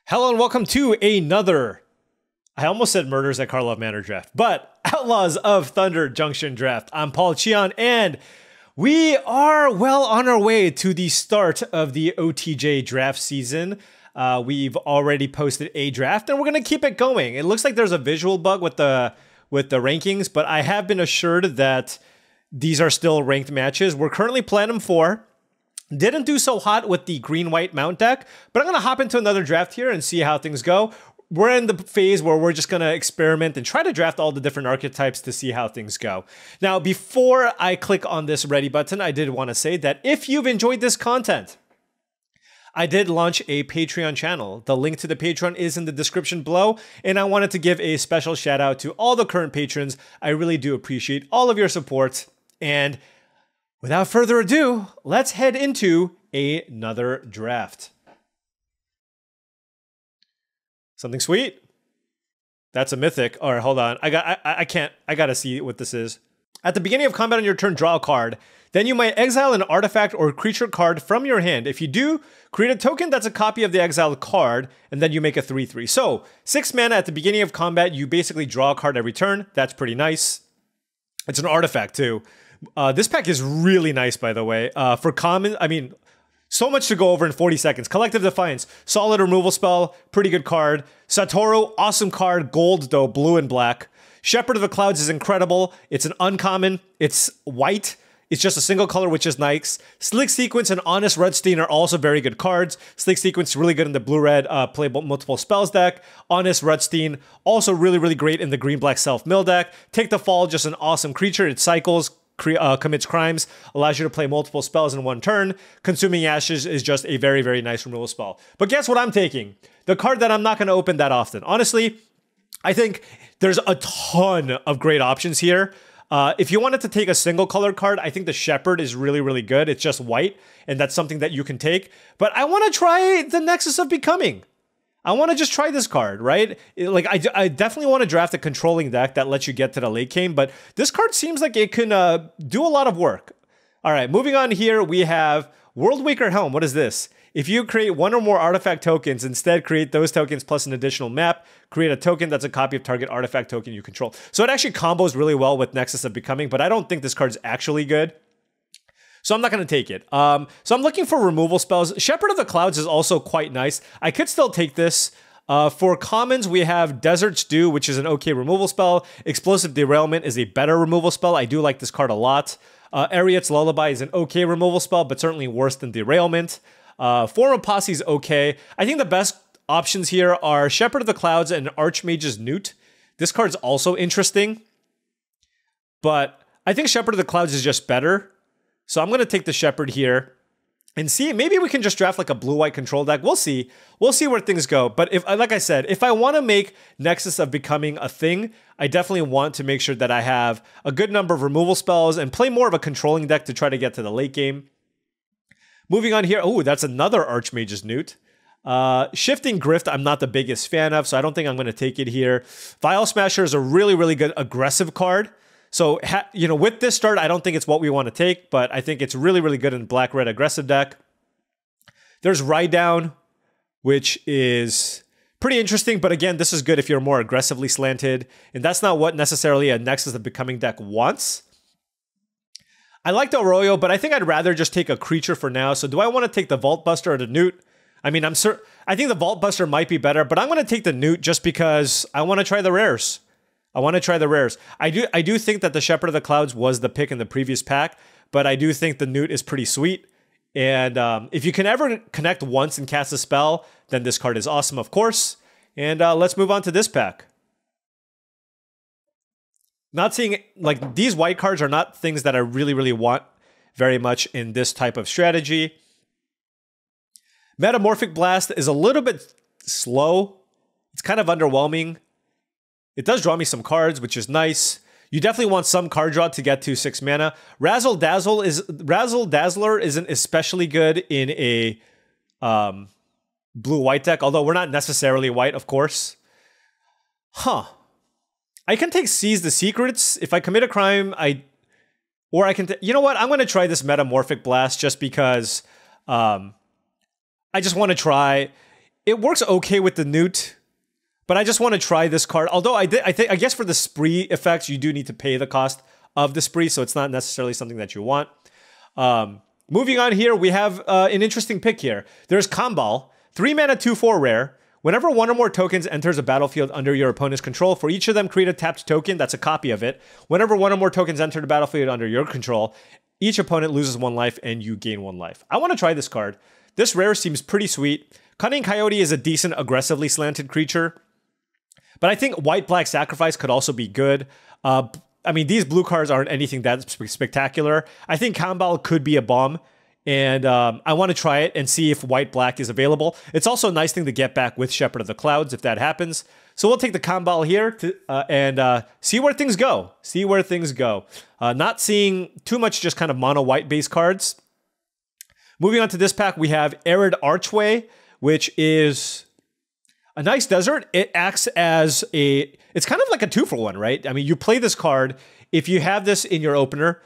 Hello and welcome to another, I almost said Murders at Karlov Manor draft, but Outlaws of Thunder Junction draft. I'm Paul Cheon, and we are well on our way to the start of the OTJ draft season. We've already posted a draft, and we're going to keep it going. It looks like there's a visual bug with the rankings, but I have been assured that these are still ranked matches. We're currently Platinum 4. Didn't do so hot with the green-white mount deck, but I'm going to hop into another draft here and see how things go. We're in the phase where we're just going to experiment and try to draft all the different archetypes to see how things go. Now, before I click on this ready button, I did want to say that if you've enjoyed this content, I did launch a Patreon channel. The link to the Patreon is in the description below, and I wanted to give a special shout out to all the current patrons. I really do appreciate all of your support, and without further ado, let's head into another draft. Something sweet? That's a mythic. All right, hold on. I gotta see what this is. At the beginning of combat on your turn, draw a card. Then you might exile an artifact or creature card from your hand. If you do, create a token that's a copy of the exiled card, and then you make a 3/3. So, 6 mana at the beginning of combat, you basically draw a card every turn. That's pretty nice. It's an artifact too. This pack is really nice, by the way. For common, I mean, so much to go over in 40 seconds. Collective Defiance, solid removal spell, pretty good card. Satoru, awesome card, gold though, blue and black. Shepherd of the Clouds is incredible. It's an uncommon, it's white. It's just a single color, which is nice. Slick Sequence and Honest Redstein are also very good cards. Slick Sequence is really good in the blue-red play multiple spells deck. Honest Redstein, also really, really great in the green-black self-mill deck. Take the Fall, just an awesome creature. It cycles, commits crimes, allows you to play multiple spells in one turn. Consuming Ashes is just a very, very nice removal spell. But guess what I'm taking? The card that I'm not going to open that often. Honestly, I think there's a ton of great options here. If you wanted to take a single color card, I think the Shepherd is really, really good. It's just white, and that's something that you can take. But I want to try the Nexus of Becoming. I want to just try this card, right? I definitely want to draft a controlling deck that lets you get to the late game, but this card seems like it can do a lot of work. All right, moving on here, we have Worldwaker Helm. What is this? If you create one or more artifact tokens, instead create those tokens plus an additional map, create a token that's a copy of target artifact token you control. So it actually combos really well with Nexus of Becoming, but I don't think this card's actually good. So I'm not going to take it. So I'm looking for removal spells. Shepherd of the Clouds is also quite nice. I could still take this. For commons, we have Desert's Dew, which is an okay removal spell. Explosive Derailment is a better removal spell. I do like this card a lot. Ariet's Lullaby is an okay removal spell, but certainly worse than Derailment. Form of Posse is okay. I think the best options here are Shepherd of the Clouds and Archmage's Newt. This card's also interesting, but I think Shepherd of the Clouds is just better. So I'm going to take the Shepherd here and see. Maybe we can just draft like a blue-white control deck. We'll see. We'll see where things go. But if, like I said, if I want to make Nexus of Becoming a thing, I definitely want to make sure that I have a good number of removal spells and play more of a controlling deck to try to get to the late game. Moving on here. Oh, that's another Archmage's Newt. Shifting Grift, I'm not the biggest fan of, so I don't think I'm going to take it here. Vial Smasher is a really, really good aggressive card. So, with this start, I don't think it's what we want to take, but I think it's really, really good in black-red aggressive deck. There's Ride Down, which is pretty interesting, but again, this is good if you're more aggressively slanted, and that's not what necessarily a Nexus of Becoming deck wants. I like the Arroyo, but I think I'd rather just take a creature for now. So do I want to take the Vault Buster or the Newt? I mean, I think the Vault Buster might be better, but I'm going to take the Newt just because I want to try the rares. I do think that the Shepherd of the Clouds was the pick in the previous pack, but I do think the Newt is pretty sweet. And if you can ever connect once and cast a spell, then this card is awesome, of course. And let's move on to this pack. Not seeing, like, these white cards are not things that I really, really want very much in this type of strategy. Metamorphic Blast is a little bit slow. It's kind of underwhelming. It does draw me some cards, which is nice. You definitely want some card draw to get to 6 mana. Razzle Dazzler isn't especially good in a blue-white deck, although we're not necessarily white, of course. I can take Seize the Secrets. If I commit a crime, or I can, you know what? I'm going to try this Metamorphic Blast just because I just want to try. It works okay with the Newt, but I just want to try this card. Although I guess for the spree effects, you do need to pay the cost of the spree, so it's not necessarily something that you want. Moving on here, we have an interesting pick here. There's Kambal, 3 mana, 2/4 rare. Whenever one or more tokens enters a battlefield under your opponent's control, for each of them create a tapped token that's a copy of it. Whenever one or more tokens enter the battlefield under your control, each opponent loses 1 life and you gain 1 life. I want to try this card. This rare seems pretty sweet. Cunning Coyote is a decent aggressively slanted creature, but I think White-Black Sacrifice could also be good. I mean, these blue cards aren't anything that spectacular. I think Kambal could be a bomb. And I want to try it and see if White-Black is available. It's also a nice thing to get back with Shepherd of the Clouds if that happens. So we'll take the Kambal here and see where things go. See where things go. Not seeing too much just kind of mono-white based cards. Moving on to this pack, we have Arid Archway, which is a nice desert. It acts as it's kind of like a 2-for-1, right? I mean, you play this card. If you have this in your opener,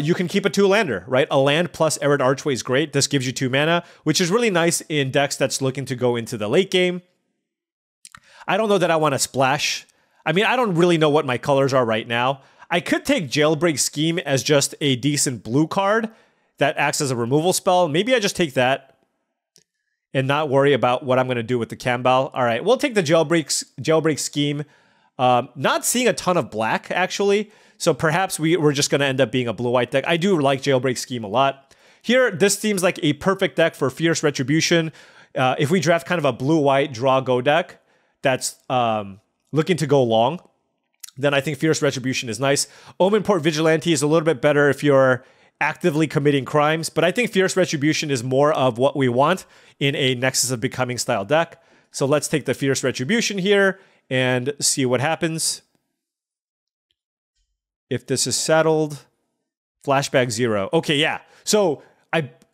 you can keep a 2-lander, right? A land plus Arid Archway is great. This gives you 2 mana, which is really nice in decks that's looking to go into the late game. I don't know that I want to splash. I mean, I don't really know what my colors are right now. I could take Jailbreak Scheme as just a decent blue card that acts as a removal spell. Maybe I just take that and not worry about what I'm going to do with the Kambal. All right, we'll take the Jailbreak Scheme. Not seeing a ton of black, actually. So perhaps we're just going to end up being a blue-white deck. I do like Jailbreak Scheme a lot. Here, this seems like a perfect deck for Fierce Retribution. If we draft kind of a blue-white draw-go deck that's looking to go long, then I think Fierce Retribution is nice. Omenport Vigilante is a little bit better if you're actively committing crimes, but I think Fierce Retribution is more of what we want in a Nexus of Becoming style deck. So let's take the Fierce Retribution here and see what happens. If this is settled, flashback 0. Okay, yeah. So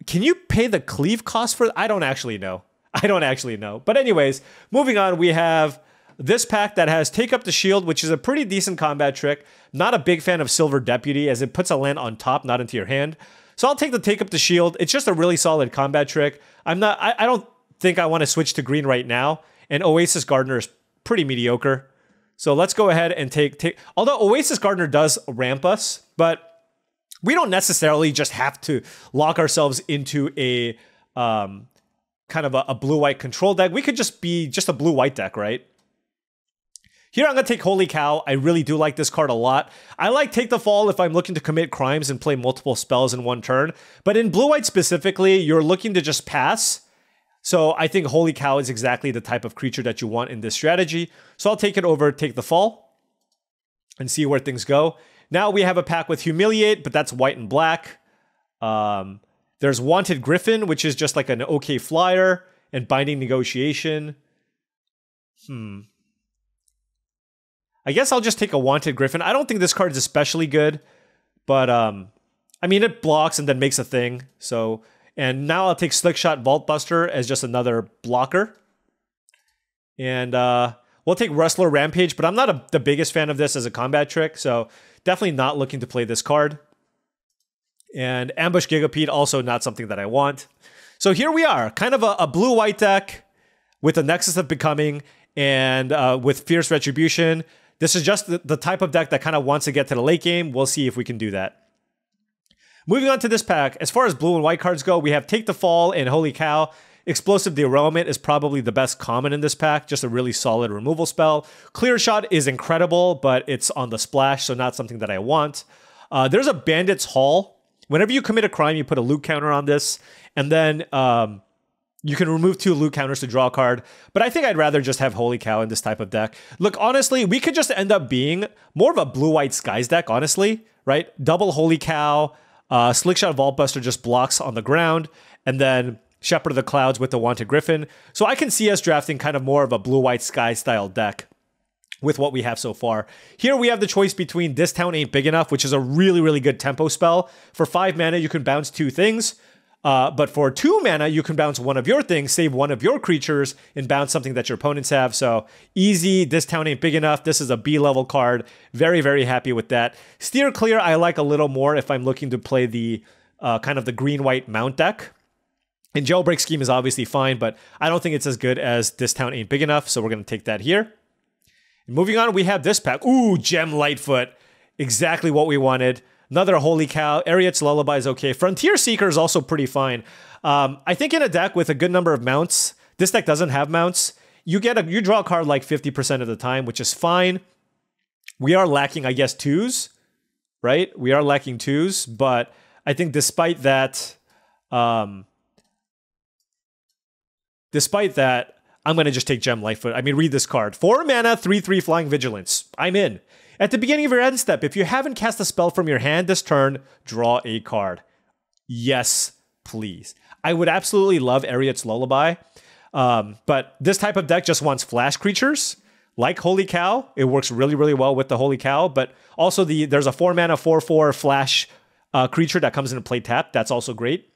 can you pay the cleave cost for? I don't actually know. I don't actually know. But anyways, moving on, we have this pack that has Take Up the Shield, which is a pretty decent combat trick. Not a big fan of Silver Deputy, as it puts a land on top, not into your hand. So I'll take the Take Up the Shield. It's just a really solid combat trick. I don't think I want to switch to green right now. And Oasis Gardener is pretty mediocre. So let's go ahead and take. Although Oasis Gardener does ramp us, but we don't necessarily just have to lock ourselves into a kind of a blue-white control deck. We could just be just a blue-white deck, right? Here I'm going to take Holy Cow. I really do like this card a lot. I like Take the Fall if I'm looking to commit crimes and play multiple spells in one turn. But in blue-white specifically, you're looking to just pass. So I think Holy Cow is exactly the type of creature that you want in this strategy. So I'll take it over, Take the Fall, and see where things go. Now we have a pack with Humiliate, but that's white and black. There's Wanted Griffin, which is just like an okay flyer, and Binding Negotiation. I guess I'll just take a Wanted Griffin. I don't think this card is especially good, but I mean, it blocks and then makes a thing. So, and now I'll take Slickshot Vaultbuster as just another blocker. And we'll take Rustler Rampage, but I'm not the biggest fan of this as a combat trick, so definitely not looking to play this card. And Ambush Gigapede, also not something that I want. So here we are, kind of a blue-white deck with a Nexus of Becoming and with Fierce Retribution. This is just the type of deck that kind of wants to get to the late game. We'll see if we can do that. Moving on to this pack, as far as blue and white cards go, we have Take the Fall and Holy Cow. Explosive Derailment is probably the best common in this pack, just a really solid removal spell. Clear Shot is incredible, but it's on the splash, so not something that I want. There's a Bandit's Haul. Whenever you commit a crime, you put a loot counter on this, and then you can remove 2 loot counters to draw a card. But I think I'd rather just have Holy Cow in this type of deck. Look, honestly, we could just end up being more of a blue-white Skies deck, honestly, right? Double Holy Cow, Slickshot Vaultbuster just blocks on the ground, and then Shepherd of the Clouds with the Wanted Griffin. So I can see us drafting kind of more of a blue-white Sky style deck with what we have so far. Here we have the choice between This Town Ain't Big Enough, which is a really, really good tempo spell. For 5 mana, you can bounce 2 things. But for 2 mana, you can bounce one of your things, save one of your creatures, and bounce something that your opponents have. So easy, This Town Ain't Big Enough. This is a B-level card. Very, very happy with that. Steer Clear, I like a little more if I'm looking to play the kind of the green-white mount deck. And Jailbreak Scheme is obviously fine, but I don't think it's as good as This Town Ain't Big Enough, so we're going to take that here. And moving on, we have this pack. Ooh, Gem Lightfoot. Exactly what we wanted. Another Holy Cow. Ariet's Lullaby is okay. Frontier Seeker is also pretty fine. I think in a deck with a good number of mounts, this deck doesn't have mounts, you draw a card like 50% of the time, which is fine. We are lacking, I guess, 2s, right? We are lacking 2s, but I think despite that, I'm going to just take Gem Lightfoot. I mean, read this card. 4 mana, 3/3 Flying Vigilance. I'm in. At the beginning of your end step, if you haven't cast a spell from your hand this turn, draw a card. Yes, please. I would absolutely love Ariet's Lullaby, but this type of deck just wants flash creatures, like Holy Cow. It works really, really well with the Holy Cow, but also there's a 4 mana, 4/4 flash creature that comes into play tapped. That's also great.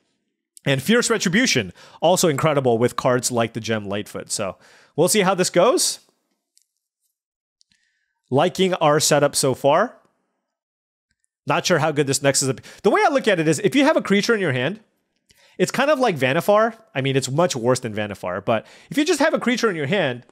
And Fierce Retribution, also incredible with cards like the Gem Lightfoot. So we'll see how this goes. Liking our setup so far. Not sure how good this Nexus is. The way I look at it is, if you have a creature in your hand, it's kind of like Vannifar. I mean, it's much worse than Vannifar, but if you just have a creature in your hand,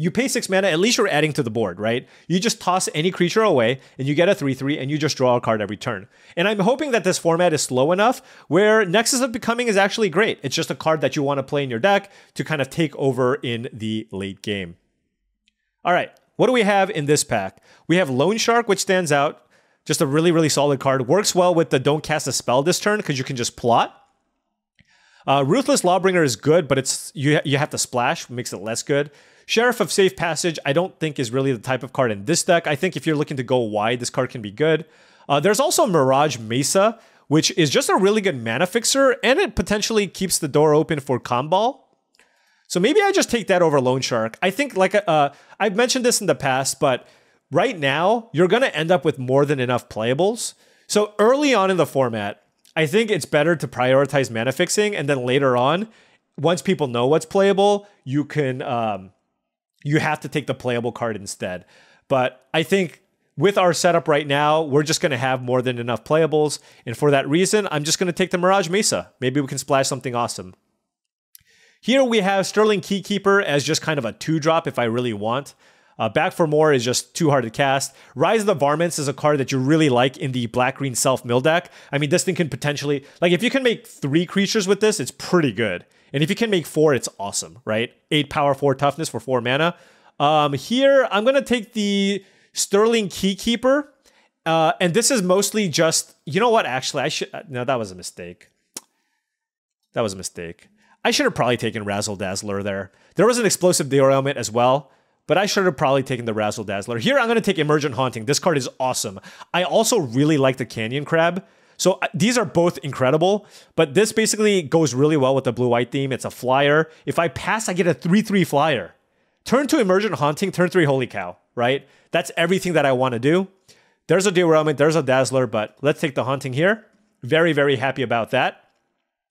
you pay 6 mana, at least you're adding to the board, right? You just toss any creature away, and you get a 3/3, and you just draw a card every turn. And I'm hoping that this format is slow enough where Nexus of Becoming is actually great. It's just a card that you want to play in your deck to kind of take over in the late game. All right, what do we have in this pack? We have Loan Shark, which stands out. Just a really, really solid card. Works well with the don't cast a spell this turn because you can just plot. Ruthless Lawbringer is good, but it's you have to splash, makes it less good. Sheriff of Safe Passage, I don't think is really the type of card in this deck. I think if you're looking to go wide, this card can be good. There's also Mirage Mesa, which is just a really good mana fixer, and it potentially keeps the door open for Comball. So maybe I just take that over Loan Shark. I think, like I've mentioned this in the past, but right now, you're going to end up with more than enough playables. So early on in the format, I think it's better to prioritize mana fixing, and then later on, once people know what's playable, you can you have to take the playable card instead. But I think with our setup right now, we're just going to have more than enough playables, and for that reason, I'm just going to take the Mirage Mesa. Maybe we can splash something awesome. Here we have Sterling Keykeeper as just kind of a 2-drop if I really want. Back for More is just too hard to cast. Rise of the Varmints is a card that you really like in the black-green self-mill deck. I mean, this thing can potentially... Like, if you can make 3 creatures with this, it's pretty good. And if you can make 4, it's awesome, right? 8 power, 4 toughness for 4 mana. Here, I'm going to take the Sterling Keykeeper. And this is mostly just... You know what? Actually, I should... No, that was a mistake. That was a mistake. I should have probably taken Razzle Dazzler there. There was an Explosive Derailment as well, but I should have probably taken the Razzle Dazzler. Here, I'm going to take Emergent Haunting. This card is awesome. I also really like the Canyon Crab. So these are both incredible, but this basically goes really well with the blue-white theme. It's a flyer. If I pass, I get a 3/3 flyer. Turn 2 Emergent Haunting, turn 3 Holy Cow, right? That's everything that I want to do. There's a Derailment, there's a Dazzler, but let's take the Haunting here. Very, very happy about that.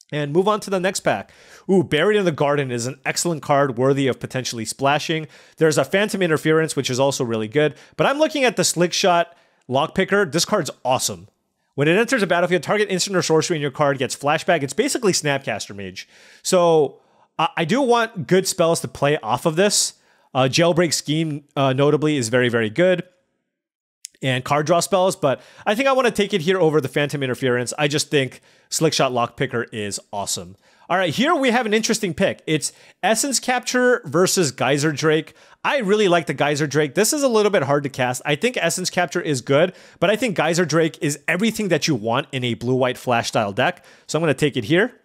And move on to the next pack. Ooh, Buried in the Garden is an excellent card worthy of potentially splashing. There's a Phantom Interference, which is also really good. But I'm looking at the Slickshot Lockpicker. This card's awesome. When it enters a battlefield, target instant or sorcery in your card gets flashback. It's basically Snapcaster Mage. So I do want good spells to play off of this. Jailbreak Scheme, notably, is very, very good. And card draw spells, but I think I want to take it here over the Phantom Interference. I just think Slickshot Lockpicker is awesome. All right, here we have an interesting pick. It's Essence Capture versus Geyser Drake. I really like the Geyser Drake. This is a little bit hard to cast. I think Essence Capture is good, but I think Geyser Drake is everything that you want in a blue-white flash style deck. So I'm going to take it here.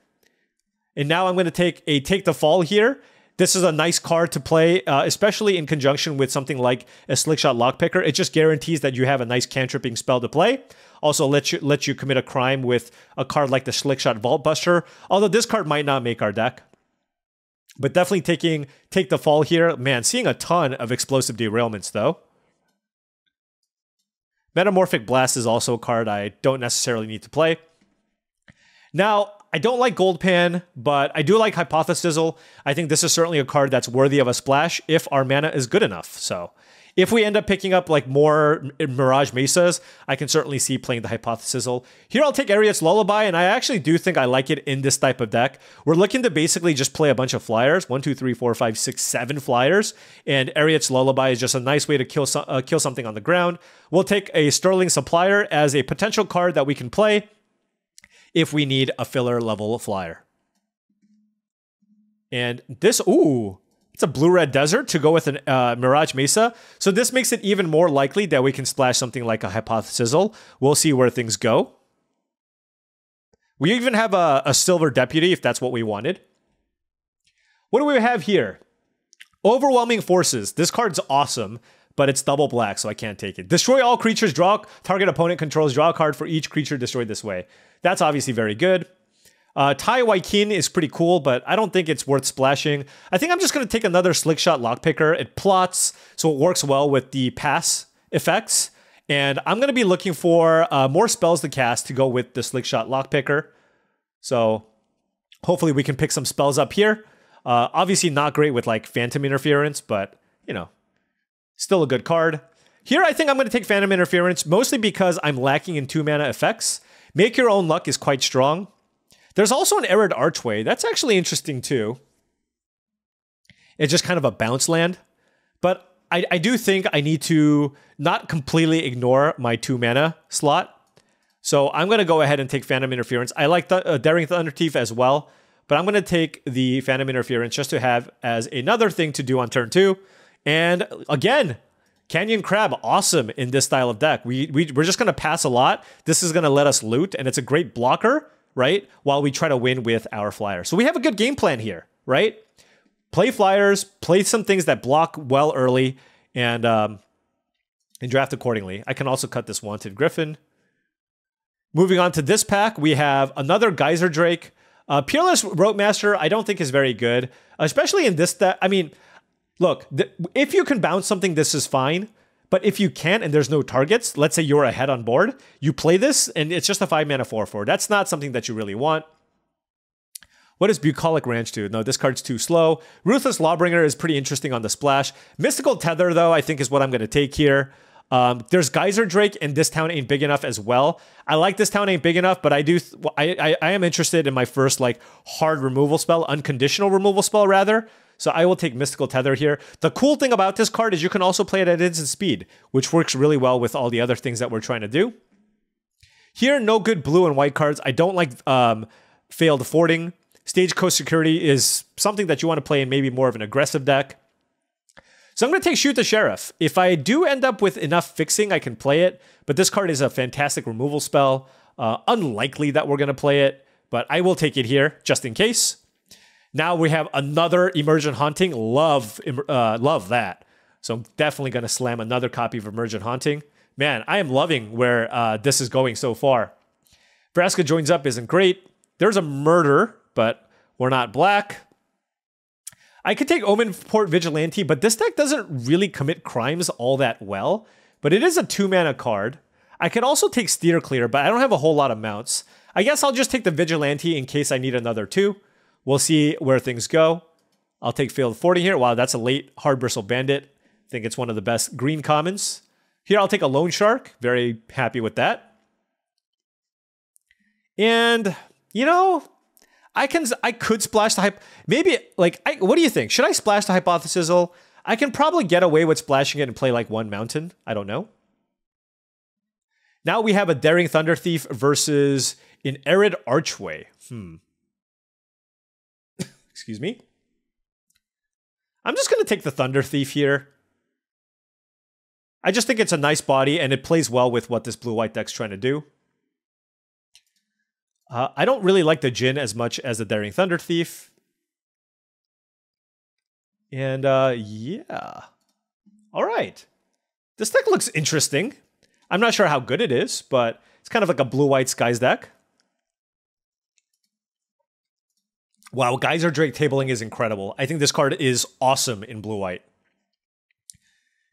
And now I'm going to take a Take the Fall here. This is a nice card to play, especially in conjunction with something like a Slickshot Lockpicker. It just guarantees that you have a nice cantripping spell to play. Also, let you commit a crime with a card like the Slickshot Vault Buster. Although this card might not make our deck. But definitely Take the Fall here. Man, seeing a ton of Explosive Derailments, though. Metamorphic Blast is also a card I don't necessarily need to play. Now, I don't like Gold Pan, but I do like Hypothesizzle. I think this is certainly a card that's worthy of a splash if our mana is good enough. So if we end up picking up like more Mirage Mesas, I can certainly see playing the Hypothesizzle. Here I'll take Ariet's Lullaby, and I actually do think I like it in this type of deck. We're looking to basically just play a bunch of flyers. 1, 2, 3, 4, 5, 6, 7 flyers. And Ariet's Lullaby is just a nice way to kill something on the ground. We'll take a Sterling Supplier as a potential card that we can play if we need a filler level flyer. And this, ooh, it's a blue-red desert to go with an Mirage Mesa. So this makes it even more likely that we can splash something like a Hypothesizzle. We'll see where things go. We even have a Silver Deputy if that's what we wanted. What do we have here? Overwhelming Forces. This card's awesome, but it's double black, so I can't take it. Destroy all creatures, target opponent controls, draw a card for each creature destroyed this way. That's obviously very good. Tai Waikin is pretty cool, but I don't think it's worth splashing. I think I'm just going to take another Slickshot Lockpicker. It plots, so it works well with the pass effects. And I'm going to be looking for more spells to cast to go with the Slickshot Lockpicker. So hopefully we can pick some spells up here. Obviously not great with like Phantom Interference, but you know, still a good card. Here I think I'm going to take Phantom Interference, mostly because I'm lacking in 2 mana effects. Make Your Own Luck is quite strong. There's also an Arid Archway. That's actually interesting too. It's just kind of a bounce land. But I do think I need to not completely ignore my 2 mana slot. So I'm going to go ahead and take Phantom Interference. I like the Daring Thunderteeth as well. But I'm going to take the Phantom Interference just to have as another thing to do on turn 2. And again, Canyon Crab, awesome in this style of deck. We're just going to pass a lot. This is going to let us loot. And it's a great blocker, right? While we try to win with our flyer. So we have a good game plan here, right? Play flyers, play some things that block well early, and draft accordingly. I can also cut this Wanted Griffin. Moving on to this pack, we have another Geyser Drake. Peerless Roadmaster, I don't think is very good, especially in this deck. I mean, look, if you can bounce something, this is fine. But if you can't and there's no targets, let's say you're ahead on board, you play this and it's just a 5 mana 4/4. That's not something that you really want. What does Bucolic Ranch do? No, this card's too slow. Ruthless Lawbringer is pretty interesting on the splash. Mystical Tether, though, I think is what I'm going to take here. There's Geyser Drake, and this town ain't big enough as well. I like this town ain't big enough, but I am interested in my first like hard removal spell, unconditional removal spell rather. So I will take Mystical Tether here. The cool thing about this card is you can also play it at instant speed, which works really well with all the other things that we're trying to do. Here, no good blue and white cards. I don't like Failed Fording. Stagecoach Security is something that you want to play in maybe more of an aggressive deck. So I'm going to take Shoot the Sheriff. If I do end up with enough fixing, I can play it. But this card is a fantastic removal spell. Unlikely that we're going to play it, but I will take it here just in case. Now we have another Emergent Haunting. Love that. So I'm definitely going to slam another copy of Emergent Haunting. Man, I am loving where this is going so far. Vraska Joins Up isn't great. There's a Murder, but we're not black. I could take Omen Port Vigilante, but this deck doesn't really commit crimes all that well. But it is a 2 mana card. I could also take Steer Clear, but I don't have a whole lot of mounts. I guess I'll just take the Vigilante in case I need another 2. We'll see where things go. I'll take Failed Fording here. Wow, that's a late Hard Bristle Bandit. I think it's one of the best green commons. Here I'll take a Loan Shark. Very happy with that. And, you know, I could splash the maybe like what do you think? Should I splash the Hypothesizzle? I can probably get away with splashing it and play like one mountain. I don't know. Now we have a Daring Thunder Thief versus an Arid Archway. Excuse me. I'm just going to take the Thunder Thief here. I just think it's a nice body and it plays well with what this blue-white deck's trying to do. I don't really like the Djinn as much as the Daring Thunder Thief. And yeah. All right. This deck looks interesting. I'm not sure how good it is, but it's kind of like a blue-white Skies deck. Wow, Geyser Drake tabling is incredible. I think this card is awesome in blue-white.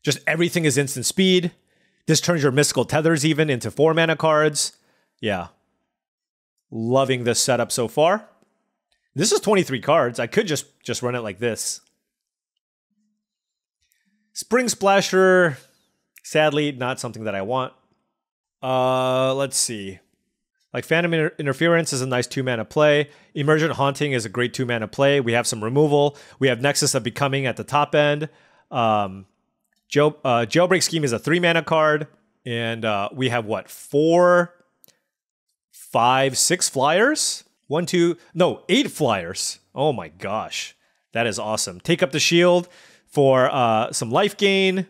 Just everything is instant speed. This turns your Mystical Tethers even into 4 mana cards. Yeah. Loving this setup so far. This is 23 cards. I could just run it like this. Spring Splasher, sadly, not something that I want. Let's see. Like Phantom Interference is a nice 2-mana play. Emergent Haunting is a great 2-mana play. We have some removal. We have Nexus of Becoming at the top end. Jailbreak Scheme is a 3-mana card. And we have what? 4, 5, 6 flyers? 8 flyers. Oh my gosh. That is awesome. Take up the shield for some life gain.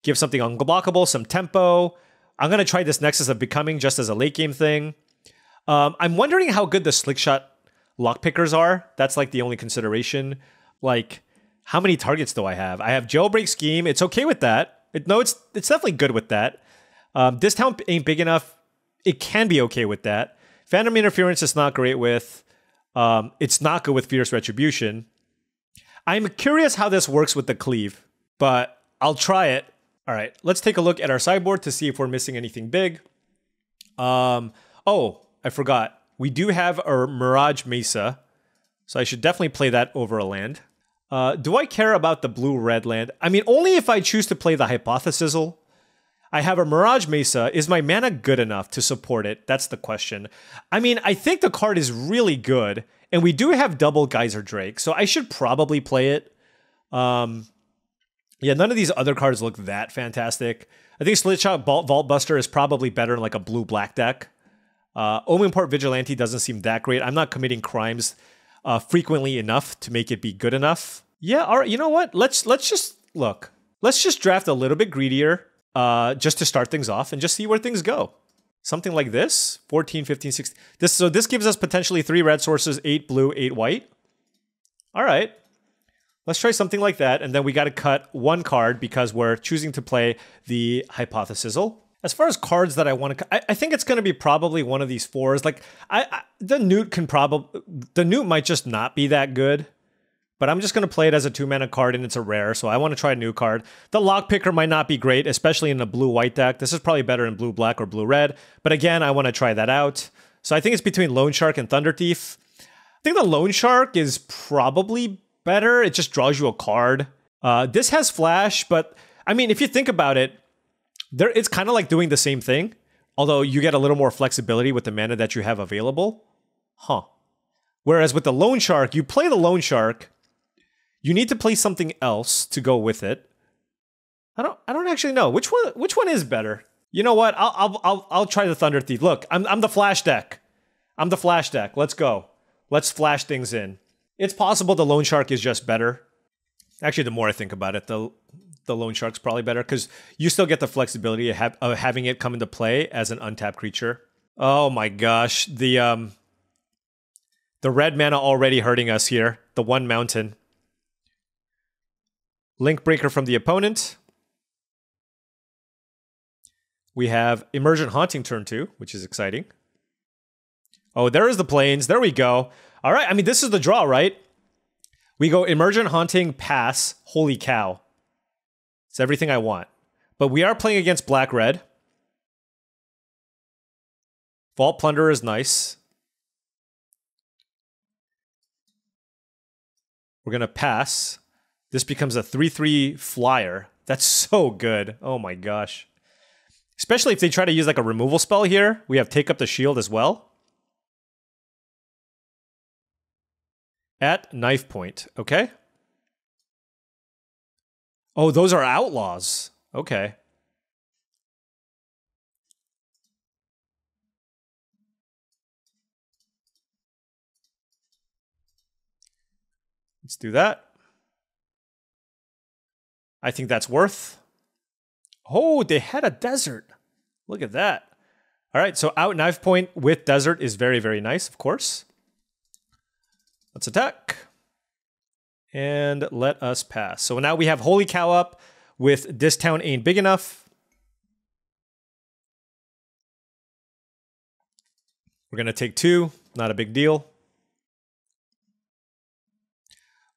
Give something unblockable, some tempo. I'm going to try this Nexus of Becoming just as a late game thing. I'm wondering how good the Slickshot lockpickers are. That's like the only consideration. Like, how many targets do I have? I have Jailbreak Scheme. It's okay with that. It's definitely good with that. This town ain't big enough. It can be okay with that. Phantom Interference is not great with. It's not good with Fierce Retribution. I'm curious how this works with the Cleave, but I'll try it. All right, let's take a look at our sideboard to see if we're missing anything big. Oh, I forgot. We do have our Mirage Mesa, so I should definitely play that over a land. Do I care about the blue-red land? I mean, only if I choose to play the Hypothesizzle. I have a Mirage Mesa. Is my mana good enough to support it? That's the question. I mean, I think the card is really good, and we do have double Geyser Drake, so I should probably play it. Yeah, none of these other cards look that fantastic. I think Slitshot Vault Buster is probably better in like a blue-black deck. Omenport Vigilante doesn't seem that great. I'm not committing crimes frequently enough to make it be good enough. Yeah, all right, you know what? Let's just look. Let's just draft a little bit greedier just to start things off and just see where things go. Something like this, 14, 15, 16. So this gives us potentially 3 red sources, 8 blue, 8 white. All right. Let's try something like that, and then we got to cut 1 card because we're choosing to play the Hypothesizzle. As far as cards that I want to, I think it's going to be probably one of these 4s. Like the Newt might just not be that good, but I'm just going to play it as a 2-mana card, and it's a rare, so I want to try a new card. The Lockpicker might not be great, especially in a blue-white deck. This is probably better in blue-black or blue-red, but again, I want to try that out. So I think it's between Loan Shark and Thunder Thief. I think the Loan Shark is probably better. It just draws you a card. This has Flash, but I mean, if you think about it, it's kind of like doing the same thing, although you get a little more flexibility with the mana that you have available. Whereas with the Loan Shark, you play the Loan Shark, you need to play something else to go with it. I don't actually know which one is better. You know what? I'll try the Thunder Thief. Look, I'm the Flash deck. I'm the Flash deck. Let's go. Let's flash things in. It's possible the Loan Shark is just better. Actually, the more I think about it, the Loan Shark's probably better because you still get the flexibility of having it come into play as an untapped creature. Oh my gosh, the red mana already hurting us here. The 1 mountain. Link Breaker from the opponent. We have Emergent Haunting turn 2, which is exciting. Oh, there is the Plains. There we go. All right, I mean, this is the draw, right? We go Emergent Haunting, pass. Holy cow. It's everything I want. But we are playing against black-red. Vault Plunderer is nice. We're going to pass. This becomes a 3/3 flyer. That's so good. Oh my gosh. Especially if they try to use like a removal spell here. We have Take Up the Shield as well. At knife point. Okay. Oh, those are Outlaws. Okay. Let's do that. I think that's worth. Oh, they had a desert. Look at that. All right, so out knife point with desert is very, very nice, of course. Let's attack. And let us pass. So now we have Holy Cow up with This Town Ain't Big Enough. We're going to take 2. Not a big deal.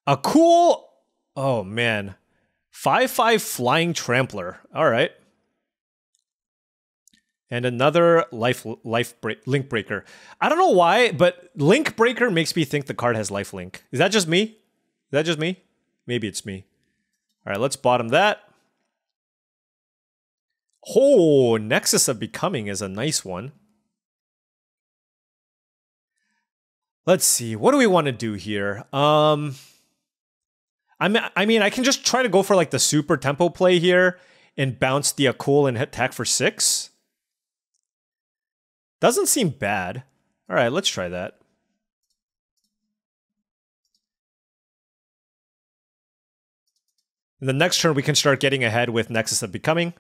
A cool... Oh, man. 5/5 Flying Trampler. All right. And another link breaker. I don't know why, but link breaker makes me think the card has life link. Is that just me? Is that just me? Maybe it's me. All right, let's bottom that. Oh, Nexus of Becoming is a nice one. Let's see. What do we want to do here? I mean, I can just try to go for like the super tempo play here and bounce the Akul and attack for 6. Doesn't seem bad. All right, let's try that. In the next turn, we can start getting ahead with Nexus of Becoming.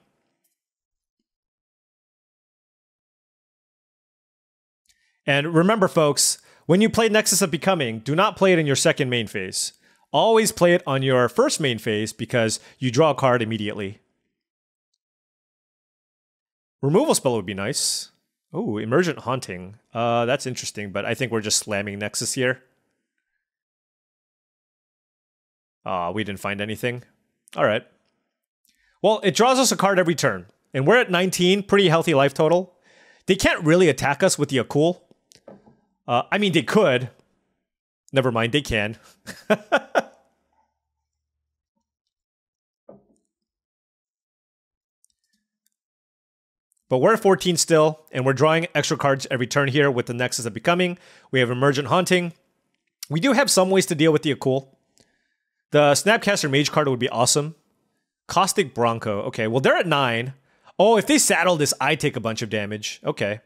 And remember, folks, when you play Nexus of Becoming, do not play it in your second main phase. Always play it on your first main phase because you draw a card immediately. Removal spell would be nice. Oh, Emergent Haunting. That's interesting, but I think we're just slamming Nexus here. We didn't find anything. All right. Well, it draws us a card every turn, and we're at 19, pretty healthy life total. They can't really attack us with the Akul. I mean, they could. Never mind, they can. But we're at 14 still, and we're drawing extra cards every turn here with the Nexus of Becoming. We have Emergent Haunting. We do have some ways to deal with the Akul. The Snapcaster Mage card would be awesome. Caustic Bronco. Okay, well, they're at 9. Oh, if they saddle this, I take a bunch of damage. Okay.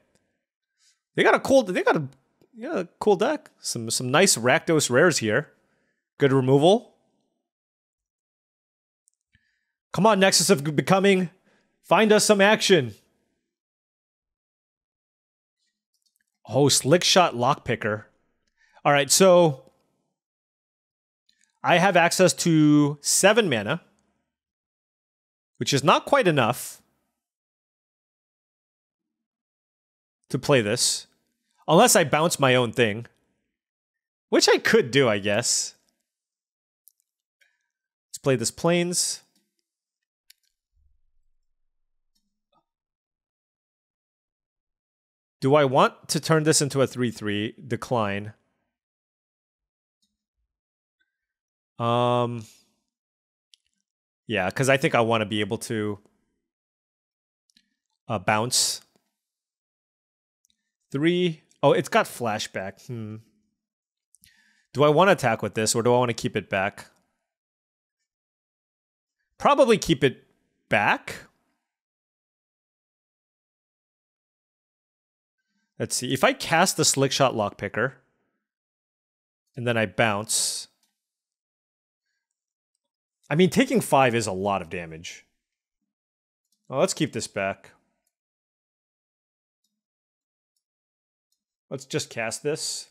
They got a cool deck. Some nice Rakdos rares here. Good removal. Come on, Nexus of Becoming. Find us some action. Oh, Slickshot Lockpicker. All right, so I have access to 7 mana, which is not quite enough to play this, unless I bounce my own thing, which I could do, I guess. Let's play this Plains. Do I want to turn this into a 3/3? Decline. Yeah, because I think I want to be able to bounce. 3. Oh, it's got flashback. Do I want to attack with this, or do I want to keep it back? Probably keep it back. Let's see. If I cast the Slickshot Lockpicker, and then I bounce... I mean, taking 5 is a lot of damage. Well, let's keep this back. Let's just cast this.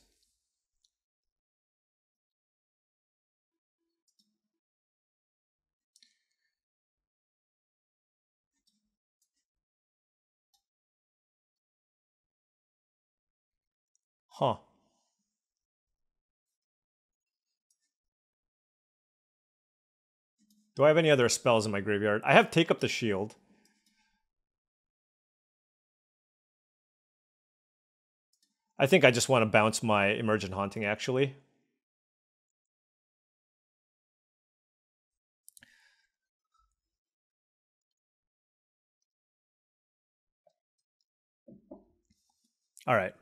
Huh. Do I have any other spells in my graveyard? I have Take Up the Shield. I think I just want to bounce my Emergent Haunting, actually. All right.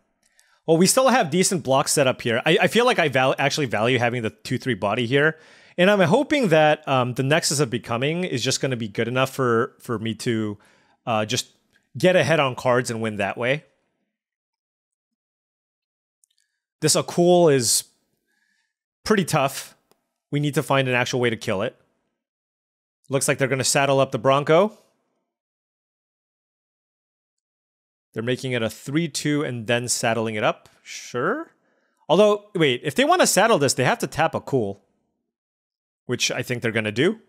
Well, we still have decent blocks set up here. I feel like I actually value having the 2/3 body here. And I'm hoping that the Nexus of Becoming is just going to be good enough for me to just get ahead on cards and win that way. This Akul is pretty tough. We need to find an actual way to kill it. Looks like they're going to saddle up the Bronco. They're making it a 3/2 and then saddling it up. Sure. Although, wait, if they want to saddle this, they have to tap Akul, which I think they're going to do.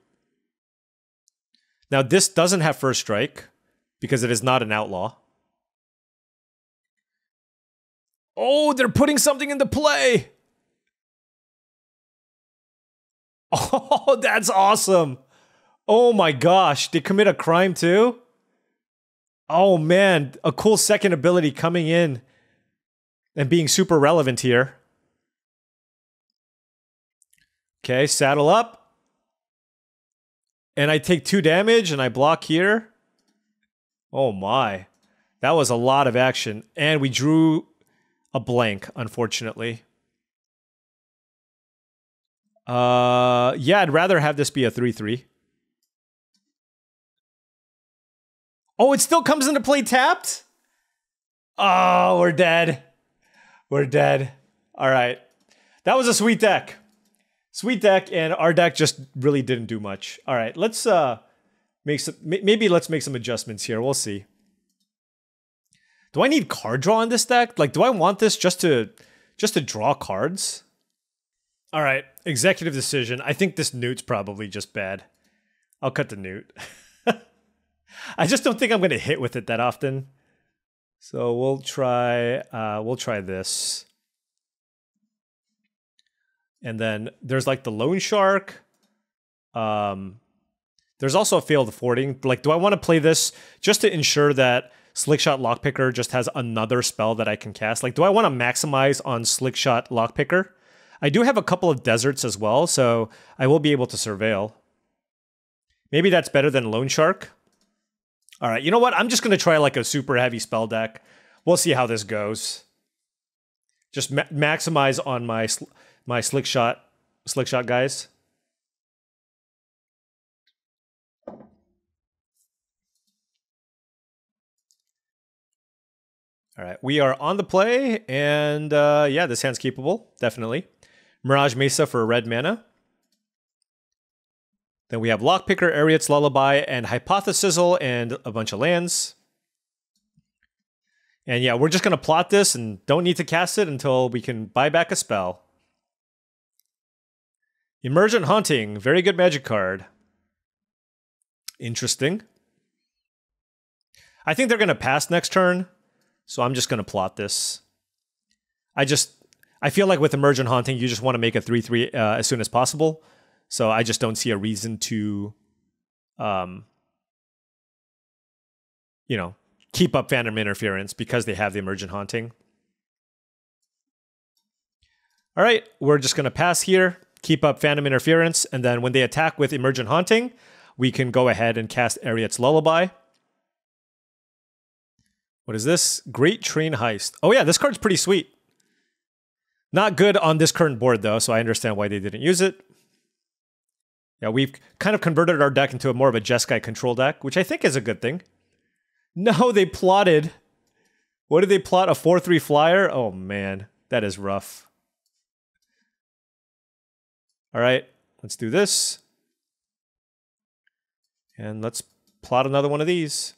Now, this doesn't have first strike because it is not an outlaw. Oh, they're putting something into play. Oh, that's awesome. Oh my gosh, they commit a crime too? Oh man, a cool second ability coming in and being super relevant here. Okay, saddle up. And I take 2 damage and I block here. Oh my. That was a lot of action. And we drew a blank, unfortunately. Yeah, I'd rather have this be a 3/3. Oh, it still comes into play tapped? Oh, we're dead. We're dead. All right. That was a sweet deck. Sweet deck, and our deck just really didn't do much. All right, let's maybe let's make some adjustments here. We'll see. Do I need card draw in this deck? Like, do I want this just to draw cards? All right, executive decision. I think this Newt's probably just bad. I'll cut the Newt. I just don't think I'm going to hit with it that often. So we'll try this. And then there's like the Loan Shark. There's also a Failed Fording. Like, do I want to play this just to ensure that Slickshot Lockpicker just has another spell that I can cast? Like, do I want to maximize on Slickshot Lockpicker? I do have a couple of deserts as well, so I will be able to surveil. Maybe that's better than Loan Shark. All right, you know what? I'm just going to try like a super heavy spell deck. We'll see how this goes. Just maximize on my Slickshot guys. All right, we are on the play, and yeah, this hand's keepable, definitely. Mirage Mesa for red mana. Then we have Lockpicker, Ariet's Lullaby, and Hypothesizzle, and a bunch of lands. And yeah, we're just going to plot this and don't need to cast it until we can buy back a spell. Emergent Haunting, very good magic card. Interesting. I think they're going to pass next turn, so I'm just going to plot this. I feel like with Emergent Haunting, you just want to make a 3/3 as soon as possible. So I just don't see a reason to, you know, keep up Phantom Interference because they have the Emergent Haunting. All right, we're just going to pass here, keep up Phantom Interference, and then when they attack with Emergent Haunting, we can go ahead and cast Ariet's Lullaby. What is this? Great Train Heist. Oh yeah, this card's pretty sweet. Not good on this current board though, so I understand why they didn't use it. Yeah, we've kind of converted our deck into more of a Jeskai control deck, which I think is a good thing. No, they plotted. What did they plot? A 4/3 flyer? Oh man, that is rough. All right, let's do this. And let's plot another one of these.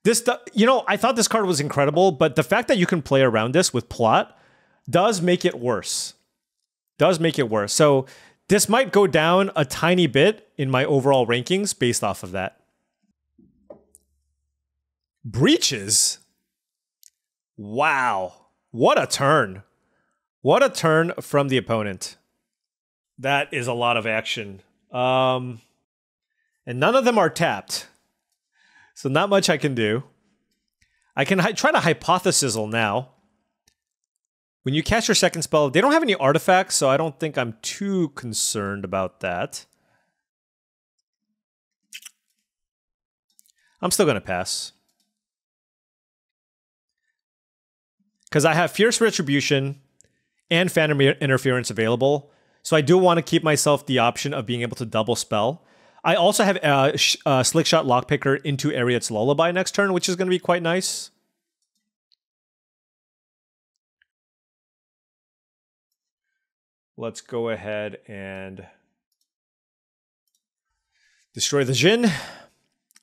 This, you know, I thought this card was incredible, but the fact that you can play around this with plot does make it worse. Does make it worse. So this might go down a tiny bit in my overall rankings based off of that. Breaches? Wow. What a turn. What a turn from the opponent. That is a lot of action. And none of them are tapped. So not much I can do. I can try to Hypothesizzle now. When you cast your second spell, they don't have any artifacts, so I don't think I'm too concerned about that. I'm still going to pass. Because I have Fierce Retribution and Phantom Interference available, so I do want to keep myself the option of being able to double spell. I also have Slickshot Lockpicker into Ariet's Lullaby next turn, which is going to be quite nice. Let's go ahead and destroy the Jhin.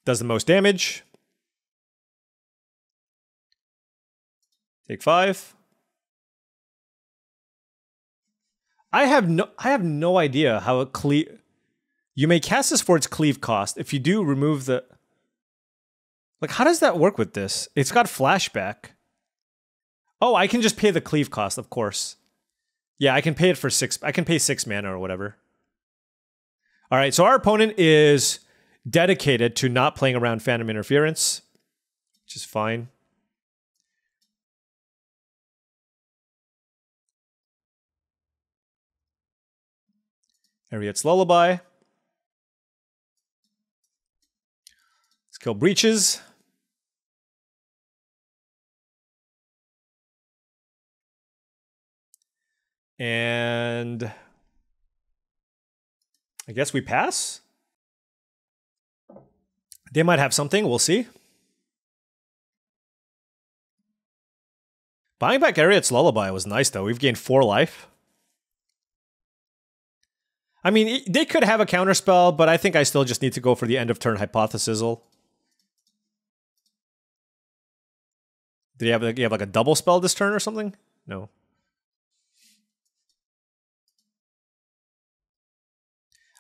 Does the most damage. Take 5. I have no idea how it cleave. You may cast this for its cleave cost. If you do, remove the... Like, how does that work with this? It's got flashback. Oh, I can just pay the cleave cost, of course. Yeah, I can pay it for 6. I can pay 6 mana or whatever. All right, so our opponent is dedicated to not playing around Phantom Interference, which is fine. Ariet's Lullaby. Let's kill Breaches. And I guess we pass. They might have something, we'll see. Buying back Ariet's Lullaby was nice though. We've gained 4 life. I mean, they could have a counterspell, but I think I still just need to go for the end of turn Hypothesizzle. Did you have like a double spell this turn or something? No.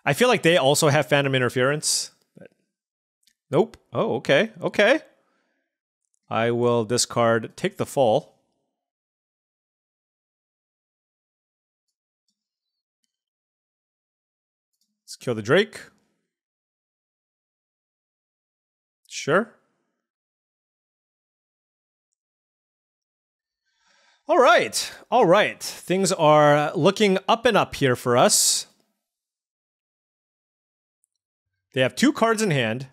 I feel like they also have Phantom Interference. But nope. Oh, okay. Okay. I will discard Take the Fall. Let's kill the Drake. Sure. All right. All right. Things are looking up and up here for us. They have 2 cards in hand.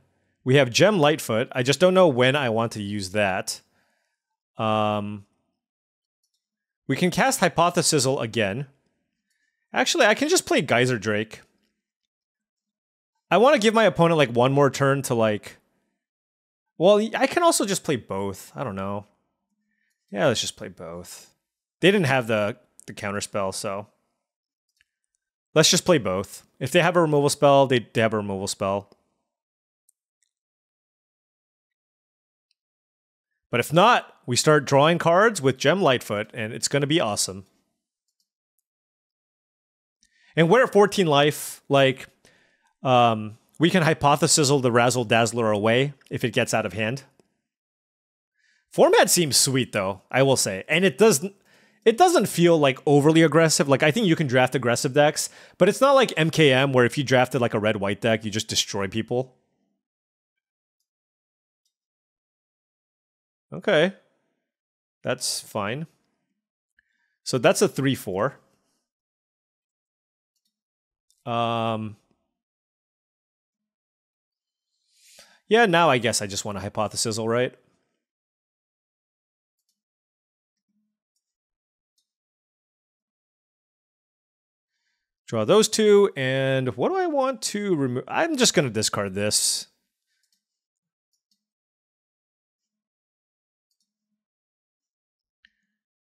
We have Gem Lightfoot. I just don't know when I want to use that. We can cast Hypothesizzle again. Actually, I can just play Geyser Drake. I want to give my opponent like one more turn to like... Well, I can also just play both. I don't know. Yeah, let's just play both. They didn't have the counterspell, so... Let's just play both. If they have a removal spell, they have a removal spell. But if not, we start drawing cards with Gem Lightfoot, and it's going to be awesome. And we're at 14 life, like... we can Hypothesizzle the Razzle Dazzler away if it gets out of hand. Format seems sweet though, I will say. And it doesn't feel like overly aggressive. Like I think you can draft aggressive decks, but it's not like MKM where if you drafted like a red-white deck, you just destroy people. Okay. That's fine. So that's a 3/4. Yeah, now I guess I just want to Hypothesizzle, right? Draw those 2, and what do I want to remove? I'm just going to discard this.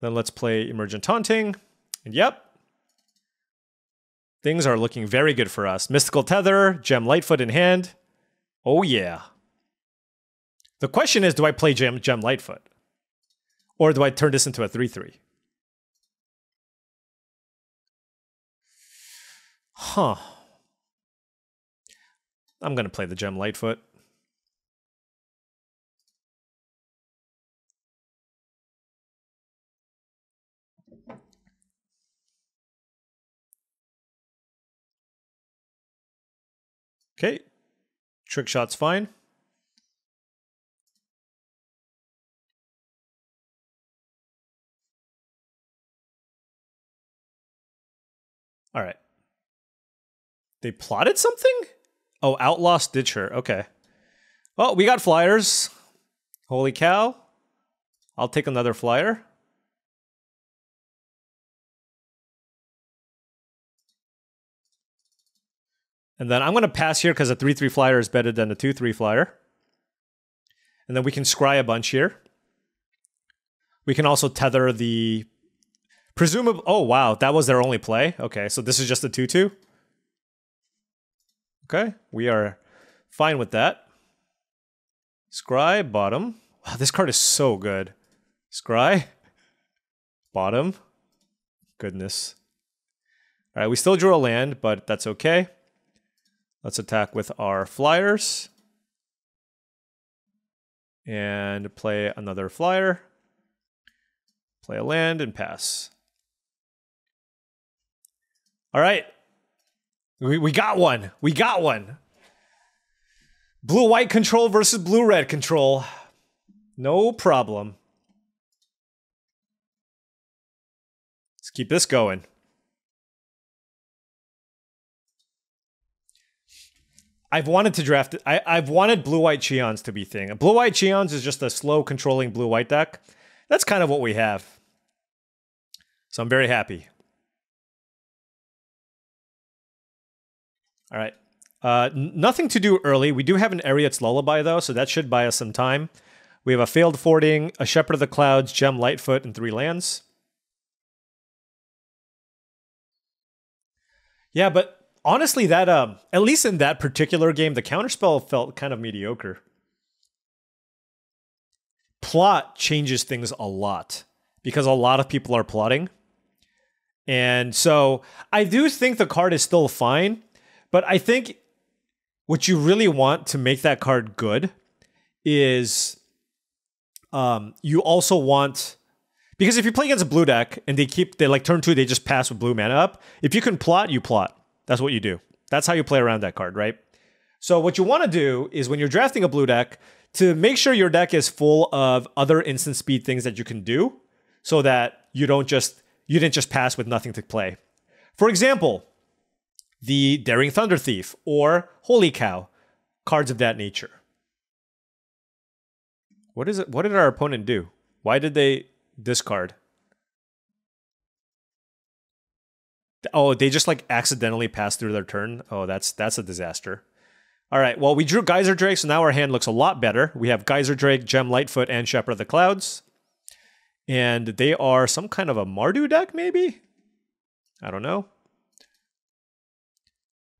Then let's play Emergent Taunting, and yep. Things are looking very good for us. Mystical Tether, Gem Lightfoot in hand. Oh yeah. The question is, do I play Gem Lightfoot? Or do I turn this into a 3/3? Huh. I'm going to play the Gem Lightfoot. Okay. Trick shot's fine. All right. They plotted something? Oh, Outlaw Stitcher. Okay. Well, we got flyers. Holy cow. I'll take another flyer. And then I'm going to pass here because a 3/3 flyer is better than a 2/3 flyer. And then we can scry a bunch here. We can also tether the... Presumably... Oh, wow. That was their only play? Okay, so this is just a 2/2? Okay, we are fine with that. Scry, bottom. Wow, this card is so good. Scry. Bottom. Goodness. All right, we still drew a land, but that's okay. Let's attack with our flyers. And play another flyer. Play a land and pass. All right. We got one. We got one. Blue-white control versus blue-red control. No problem. Let's keep this going. I've wanted to draft it. I've wanted blue-white Cheons to be thing. Blue-white Cheons is just a slow controlling blue-white deck. That's kind of what we have. So I'm very happy. All right. Nothing to do early. We do have an Ariet's Lullaby, though, so that should buy us some time. We have a Failed Fording, a Shepherd of the Clouds, Gem Lightfoot, and 3 lands. Yeah, but honestly, that at least in that particular game, the counterspell felt kind of mediocre. Plot changes things a lot because a lot of people are plotting. And so I do think the card is still fine, but I think what you really want to make that card good is you also want, because if you play against a blue deck and they like turn 2, they just pass with blue mana up. If you can plot, you plot. That's what you do. That's how you play around that card, right? So what you want to do is when you're drafting a blue deck, to make sure your deck is full of other instant speed things that you can do so that you didn't just pass with nothing to play. For example, the Daring Thunder Thief or Holy Cow, cards of that nature. What is it? What did our opponent do? Why did they discard? Oh, they just like accidentally passed through their turn. Oh, that's a disaster. All right, well, we drew Geyser Drake, so now our hand looks a lot better. We have Geyser Drake, Gem Lightfoot, and Shepherd of the Clouds. And they are some kind of a Mardu deck, maybe? I don't know.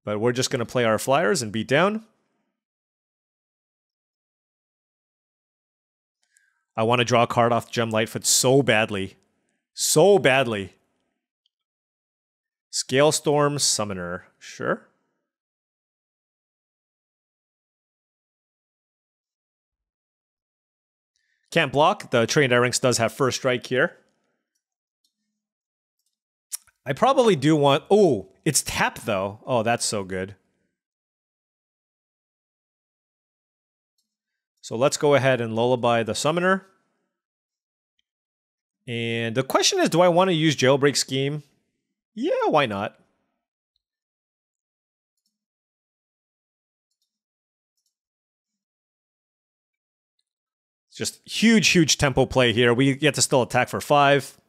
But we're just going to play our flyers and beat down. I want to draw a card off Gem Lightfoot so badly. So badly. Scalestorm Summoner. Sure. Can't block. The Trained Arinx does have first strike here. I probably do want... Oh, it's tap, though. Oh, that's so good. So let's go ahead and Lullaby the Summoner. And the question is, do I want to use Jailbreak Scheme? Yeah, why not? Just huge tempo play here. We get to still attack for 5.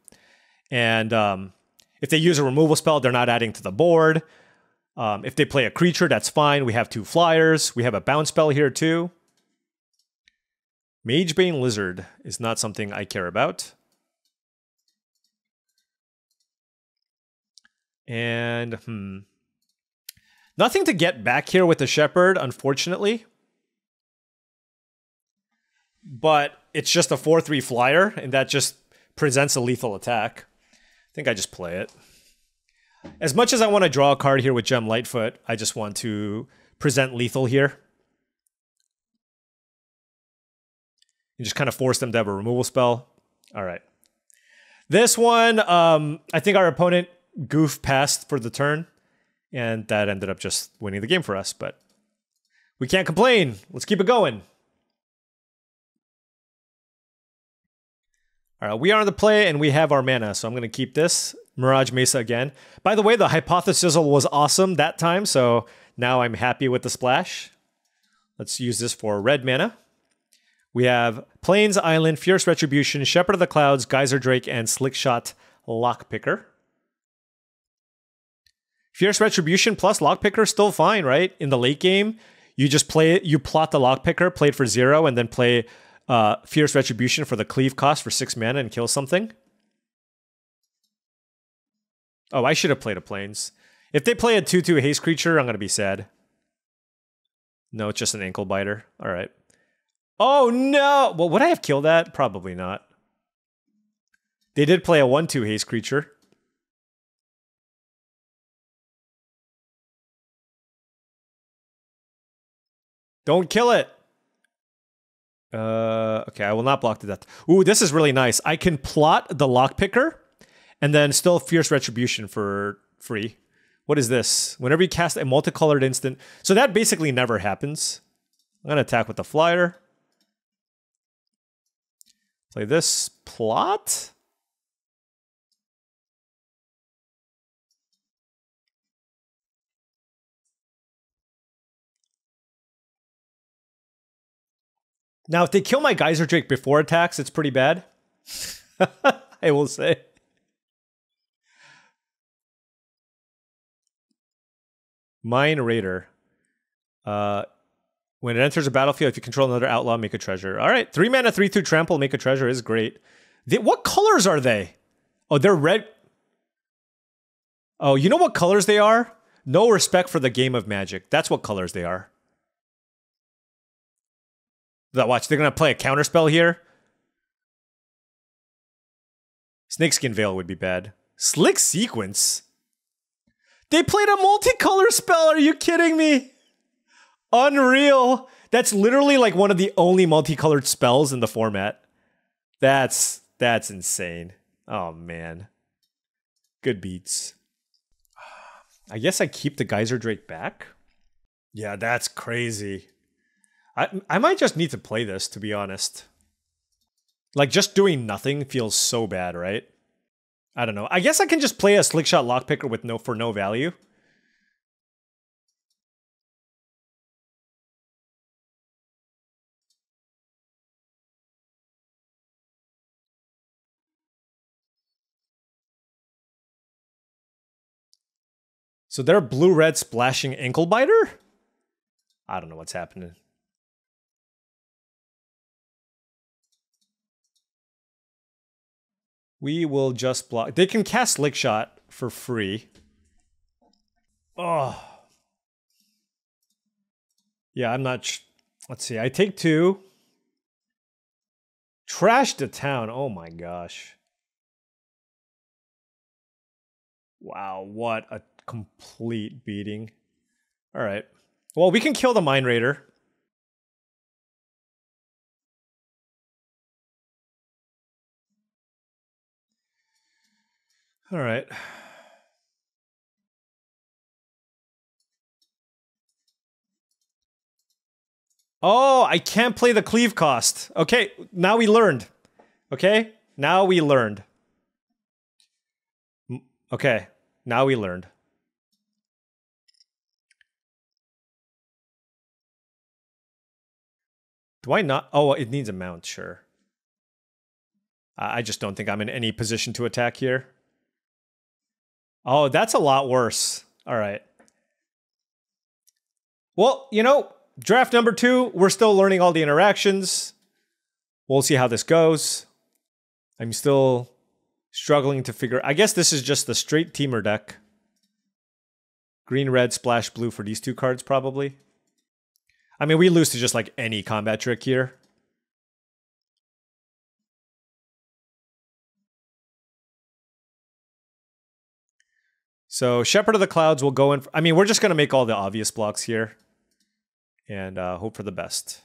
And if they use a removal spell, they're not adding to the board. If they play a creature, that's fine. We have 2 flyers. We have a bounce spell here too. Magebane Lizard is not something I care about. And nothing to get back here with the Shepherd, unfortunately. But it's just a 4/3 flyer, and that just presents a lethal attack. I think I just play it. As much as I want to draw a card here with Gem Lightfoot, I just want to present lethal here. And just kind of force them to have a removal spell. All right. This one, I think our opponent goof passed for the turn, and that ended up just winning the game for us, but we can't complain. Let's keep it going. All right, we are on the play, and we have our mana, so I'm going to keep this. Mirage Mesa again. By the way, the Hypothesis was awesome that time, so now I'm happy with the splash. Let's use this for red mana. We have Plains Island, Fierce Retribution, Shepherd of the Clouds, Geyser Drake, and Slickshot Lockpicker. Fierce Retribution plus Lockpicker still fine, right? In the late game, you just play it, you plot the Lockpicker, play it for 0, and then play Fierce Retribution for the cleave cost for 6 mana and kill something. Oh, I should have played a Plains. If they play a 2/2 haste creature, I'm going to be sad. No, it's just an ankle biter. All right. Oh, no! Well, would I have killed that? Probably not. They did play a 1/2 haste creature. Don't kill it! Okay, I will not block to death. Ooh, this is really nice. I can plot the Lockpicker and then still Fierce Retribution for free What is this? Whenever you cast a multicolored instant. So that basically never happens. I'm going to attack with the flyer. Play this. Plot? Now, if they kill my Geyser Drake before attacks, it's pretty bad. I will say. Mine Raider. When it enters a battlefield, if you control another outlaw, make a treasure. All right, 3 mana, 3/2 trample, make a treasure is great. What colors are they? Oh, they're red. Oh, you know what colors they are? No respect for the game of Magic. That's what colors they are. Watch, they're going to play a counterspell here. Snakeskin Veil would be bad. Slick Sequence? They played a multicolor spell, are you kidding me? Unreal. That's literally like one of the only multicolored spells in the format. That's insane. Oh, man. Good beats. I guess I keep the Geyser Drake back? Yeah, that's crazy. I might just need to play this, to be honest. Like, just doing nothing feels so bad, right? I don't know. I guess I can just play a Slickshot Lockpicker with for no value. So they're blue-red splashing ankle biter? I don't know what's happening. We will just block. They can cast Slickshot for free. Oh. Yeah, I'm not... Let's see. I take 2. Trash to town. Oh my gosh. Wow, what a complete beating. All right. Well, we can kill the Mind Raider. All right. Oh, I can't play the cleave cost. Okay, now we learned. Okay, now we learned. Okay, now we learned. Do I not? Oh, it needs a mount, sure. I just don't think I'm in any position to attack here. Oh, that's a lot worse. All right. Well, you know, draft number 2, we're still learning all the interactions. We'll see how this goes. I'm still struggling to figure... I guess this is just the straight teamer deck. Green, red, splash, blue for these 2 cards, probably. I mean, we lose to just like any combat trick here. So Shepherd of the Clouds will go in. I mean, we're just going to make all the obvious blocks here and hope for the best.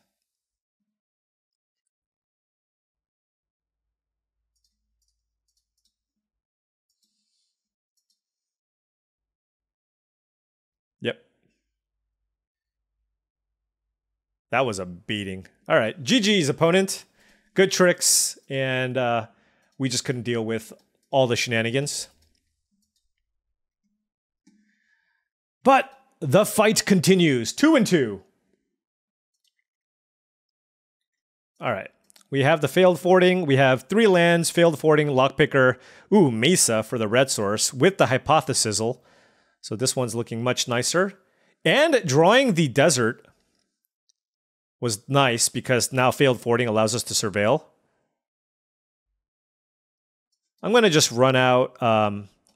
Yep. That was a beating. All right, GG's opponent. Good tricks, and we just couldn't deal with all the shenanigans. But the fight continues. 2-2. All right. We have the failed fording. We have 3 lands, failed fording, lockpicker. Ooh, Mesa for the red source with the hypothesizzle. So this one's looking much nicer. And drawing the desert was nice because now failed fording allows us to surveil. I'm going to just run out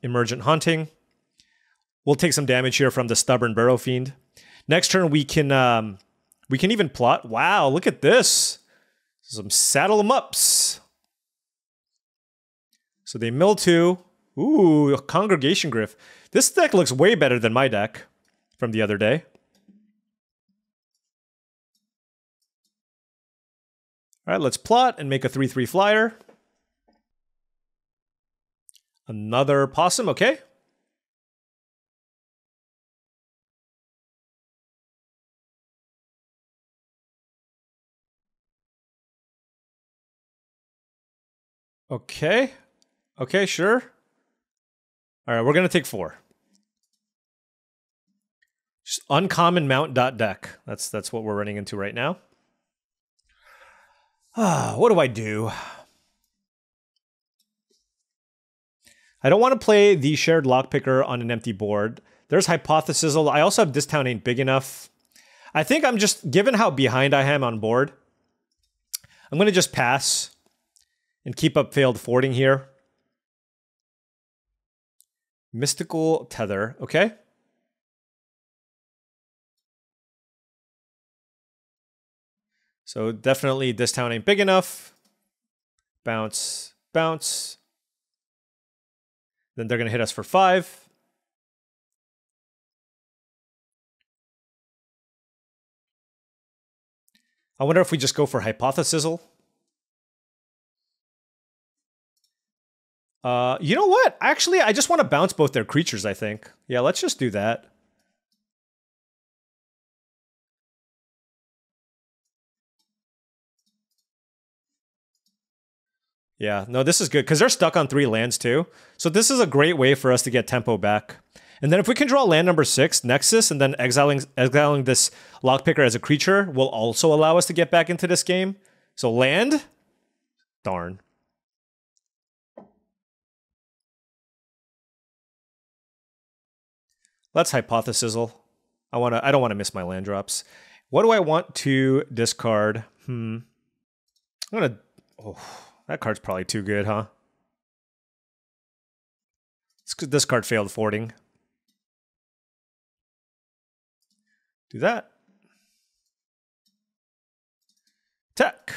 Emergent Haunting. We'll take some damage here from the Stubborn Burrow Fiend. Next turn, we can even plot. Wow, look at this. Some saddle 'em ups. So they mill 2. Ooh, a Congregation Griff. This deck looks way better than my deck from the other day. All right, let's plot and make a 3/3 flyer. Another possum, okay. Okay. Okay, sure. All right, we're going to take 4. Just uncommon mount.deck. That's what we're running into right now. What do I do? I don't want to play the shared lockpicker on an empty board. There's Hypothesis. I also have This Town Ain't Big Enough. I think I'm just, given how behind I am on board, I'm going to just pass and keep up failed forwarding here. Mystical Tether, okay. So definitely This Town Ain't Big Enough. Bounce, bounce. Then they're going to hit us for 5. I wonder if we just go for Hypothesis. You know what? Actually, I just want to bounce both their creatures, I think. Yeah, let's just do that. Yeah, no, this is good, because they're stuck on 3 lands, too. So this is a great way for us to get tempo back. And then if we can draw land number 6, Nexus, and then exiling this lockpicker as a creature will also allow us to get back into this game. So land? Darn. Let's Hypothesis. I don't want to miss my land drops. What do I want to discard? I'm gonna... Oh, that card's probably too good, huh? This card failed forwarding. Do that. Tech.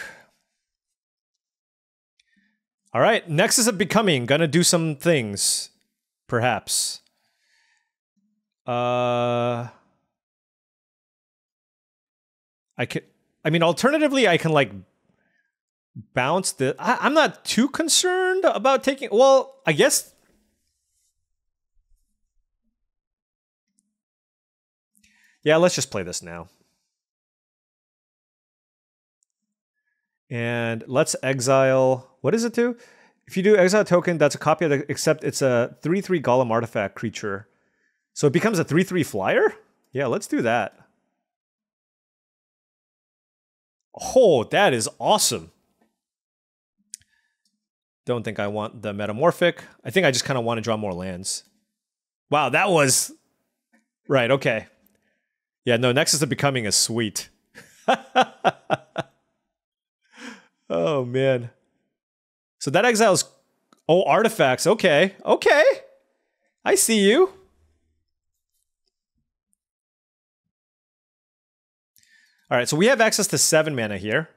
All right, Nexus of Becoming. Gonna do some things, perhaps. I mean, alternatively, I can like bounce the. I'm not too concerned about taking. Well, I guess. Yeah, let's just play this now. And let's exile. What does it do? If you do exile token, that's a copy of the. Except it's a 3/3 Golem artifact creature. So it becomes a 3/3 flyer? Yeah, let's do that. Oh, that is awesome. Don't think I want the metamorphic. I think I just kind of want to draw more lands. Wow, that was... Right, okay. Yeah, no, Nexus of Becoming is sweet. Oh, man. So that exiles... Oh, artifacts. Okay, okay. I see you. All right, so we have access to 7 mana here.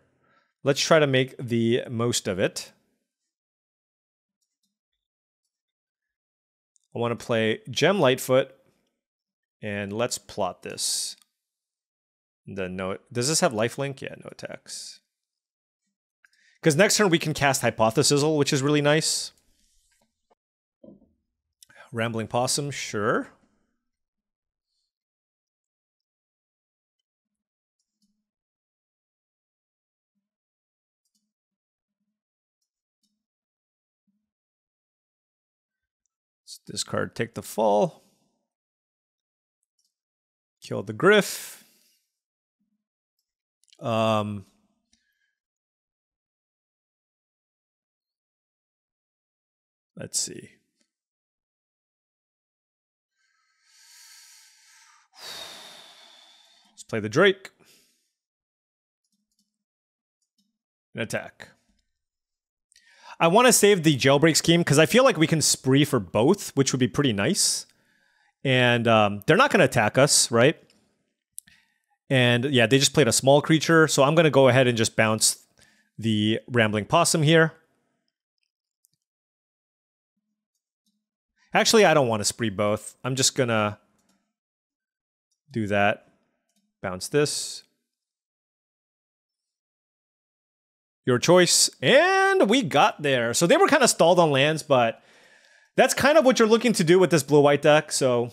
Let's try to make the most of it. I want to play Gem Lightfoot, and let's plot this. Then no, does this have lifelink? Yeah, no attacks. Because next turn we can cast Hypothesis, which is really nice. Rambling Possum, sure. Discard, take the fall. Kill the Griff. Let's see. Let's play the Drake. And attack. I want to save the Jailbreak scheme because I feel like we can spree for both, which would be pretty nice. And they're not going to attack us, right? And yeah, they just played a small creature, so I'm going to go ahead and just bounce the Rambling Possum here. Actually, I don't want to spree both. I'm just going to do that. Bounce this. Your choice. And we got there. So they were kind of stalled on lands, but that's kind of what you're looking to do with this blue-white deck. So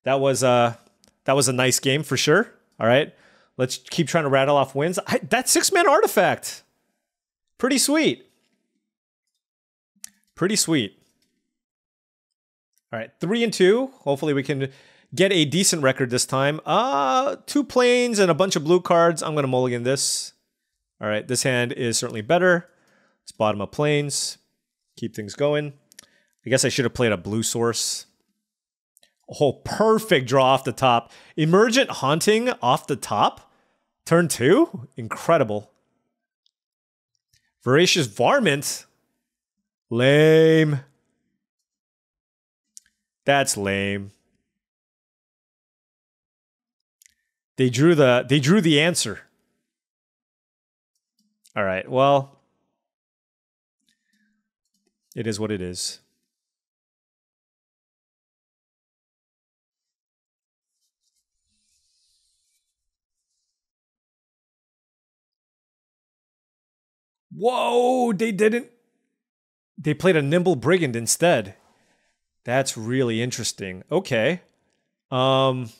that was a nice game for sure. All right. Let's keep trying to rattle off wins. That 6-mana artifact. Pretty sweet. Pretty sweet. All right, 3 and 2. Hopefully we can get a decent record this time. 2 plains and a bunch of blue cards. I'm going to mulligan this. All right, this hand is certainly better. Let's bottom up plains. Keep things going. I guess I should have played a blue source. Oh, perfect draw off the top. Emergent Haunting off the top. Turn 2? Incredible. Voracious Varmint. Lame. That's lame. They drew the answer. All right, well, it is what it is. Whoa, they didn't. They played a Nimble Brigand instead. That's really interesting. Okay. If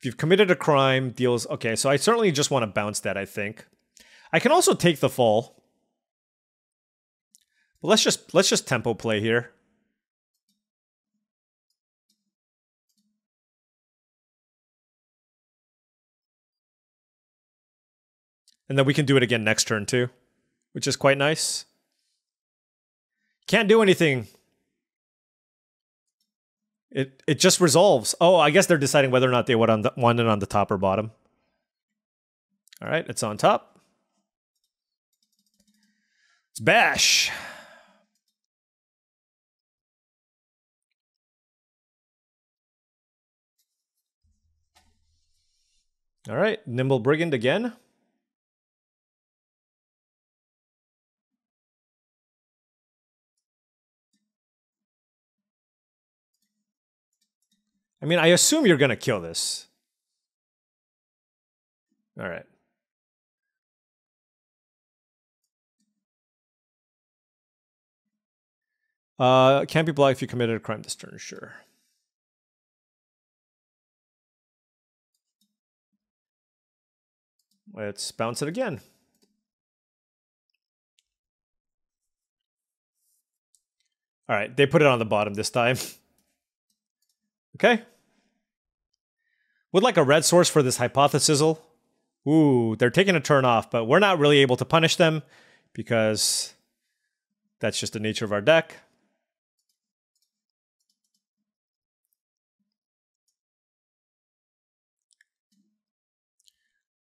you've committed a crime, deals... Okay, so I certainly just want to bounce that, I think. I can also take the fall. But let's just tempo play here. And then we can do it again next turn too, which is quite nice. Can't do anything. It just resolves. Oh, I guess they're deciding whether or not they want it on the top or bottom. All right, it's on top. It's bash. All right, Nimble Brigand again. I mean, I assume you're going to kill this. All right. Can't be blocked if you committed a crime this turn, sure. Let's bounce it again. All right, they put it on the bottom this time. Okay. Would like a red source for this hypothesis. Ooh, they're taking a turn off, but we're not really able to punish them because that's just the nature of our deck.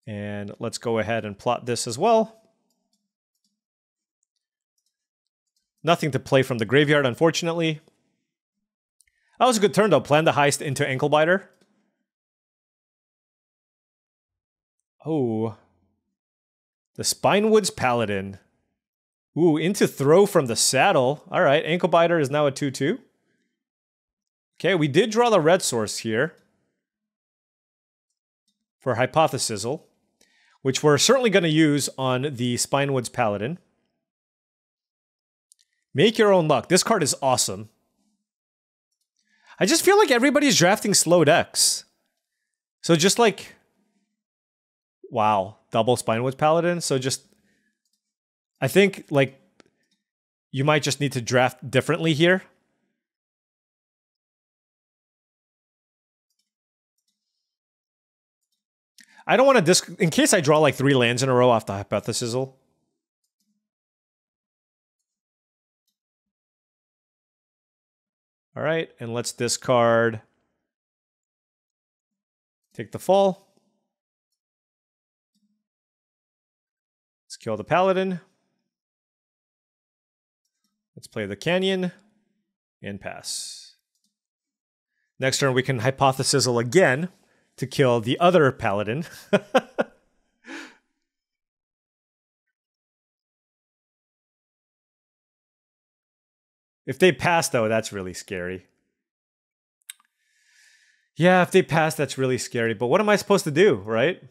And let's go ahead and plot this as well. Nothing to play from the graveyard, unfortunately. That was a good turn, though. Plan the heist into Ankle Biter. Oh. The Spinewoods Paladin. Ooh, into Throw from the Saddle. All right, Ankle Biter is now a 2/2. Okay, we did draw the red source here for Hypothesis, which we're certainly going to use on the Spinewoods Paladin. Make your own luck. This card is awesome. I just feel like everybody's drafting slow decks. So just like, wow, double Spinewoods Paladin. So just, I think like you might just need to draft differently here. I don't want to in case I draw like 3 lands in a row off the Hypothesis. All right, and let's discard. Take the fall. Let's kill the Paladin. Let's play the Canyon and pass. Next turn, we can Hypothesis again to kill the other Paladin. If they pass, though, that's really scary. Yeah, if they pass, that's really scary. But what am I supposed to do, right?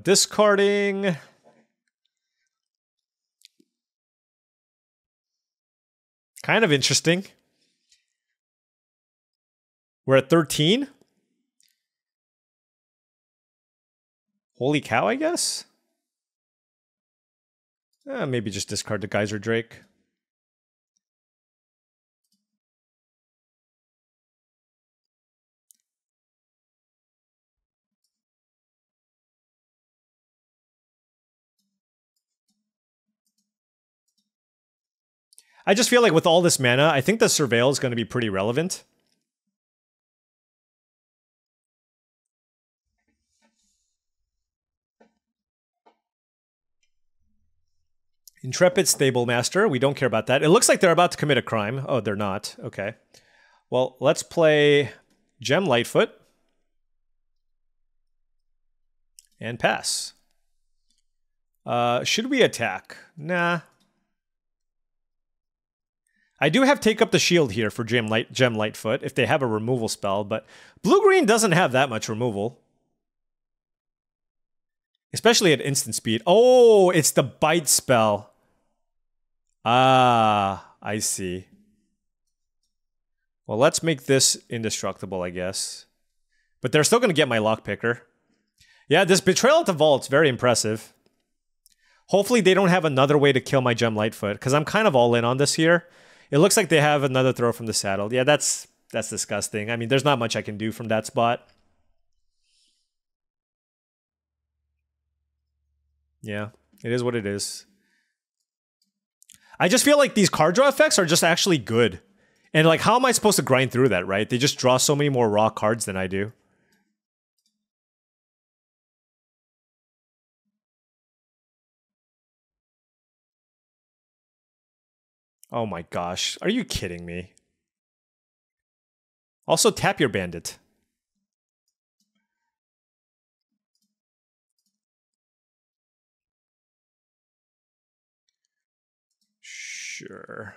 Discarding. Kind of interesting. We're at 13. Holy cow, I guess? Maybe just discard the Geyser Drake. I just feel like with all this mana, I think the Surveil is going to be pretty relevant. Intrepid Stable Master. We don't care about that. It looks like they're about to commit a crime. Oh, they're not. Okay. Well, let's play Gem Lightfoot. And pass. Should we attack? Nah. I do have Take Up the Shield here for Gem Lightfoot if they have a removal spell, but blue-green doesn't have that much removal. Especially at instant speed. Oh, it's the bite spell. Ah, I see. Well, let's make this indestructible, I guess. But they're still going to get my Lockpicker. Yeah, this Betrayal at the Vault's very impressive. Hopefully they don't have another way to kill my Gem Lightfoot, because I'm kind of all in on this here. It looks like they have another throw from the saddle. Yeah, that's disgusting. I mean, there's not much I can do from that spot. Yeah, it is what it is. I just feel like these card draw effects are just actually good. And like, how am I supposed to grind through that, right? They just draw so many more raw cards than I do. Oh my gosh, are you kidding me? Also, tap your bandit. Sure.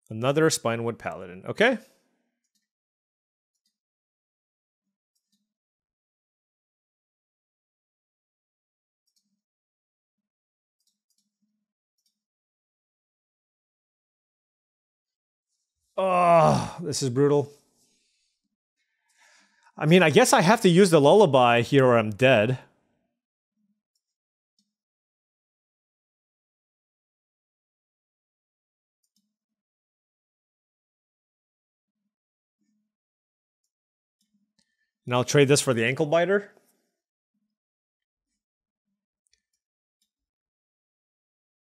Another Spinewood Paladin. Okay. Oh, this is brutal. I mean, I guess I have to use the Lullaby here or I'm dead. And I'll trade this for the Ankle Biter.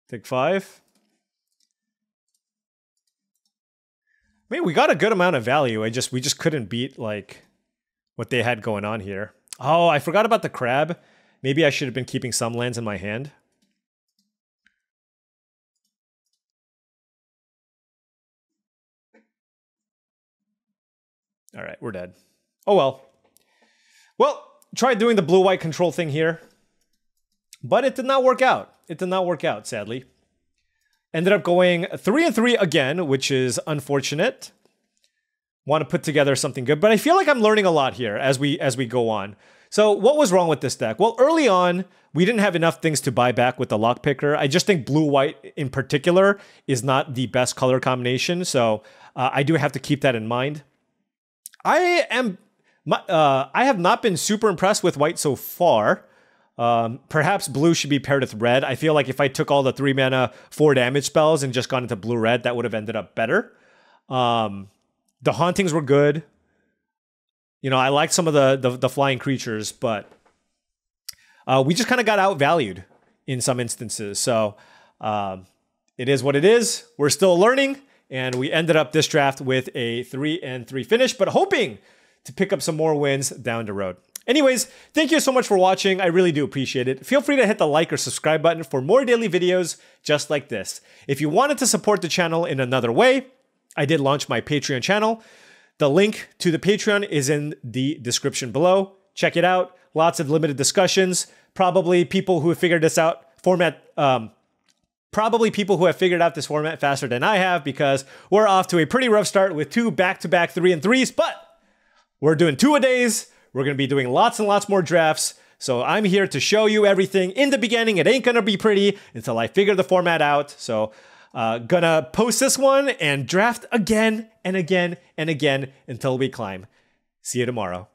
Take 5. I mean, we got a good amount of value. We just couldn't beat, like, what they had going on here. Oh, I forgot about the crab. Maybe I should have been keeping some lands in my hand. All right, we're dead. Oh, well. Well, tried doing the blue-white control thing here. But it did not work out. It did not work out, sadly. Ended up going 3-3 again, which is unfortunate. Want to put together something good, but I feel like I'm learning a lot here as we go on. So what was wrong with this deck? Well, early on, we didn't have enough things to buy back with the Lockpicker. I just think blue-white in particular is not the best color combination, so I do have to keep that in mind. I have not been super impressed with white so far. Perhaps blue should be paired with red. I feel like if I took all the 3 mana 4 damage spells and just gone into blue-red, that would have ended up better. The hauntings were good. You know, I liked some of the flying creatures, but we just kind of got outvalued in some instances. So it is what it is. We're still learning, and we ended up this draft with a 3-3 finish, but hoping to pick up some more wins down the road. Anyways, thank you so much for watching. I really do appreciate it. Feel free to hit the like or subscribe button for more daily videos just like this. If you wanted to support the channel in another way, I did launch my Patreon channel. The link to the Patreon is in the description below. Check it out. Lots of limited discussions. Probably people who have figured this out probably people who have figured out this format faster than I have, because we're off to a pretty rough start with 2 back-to-back 3-3s, but we're doing 2-a-days. We're going to be doing lots and lots more drafts. So I'm here to show you everything. In the beginning, it ain't gonna be pretty until I figure the format out. So gonna post this one and draft again and again and again until we climb. See you tomorrow.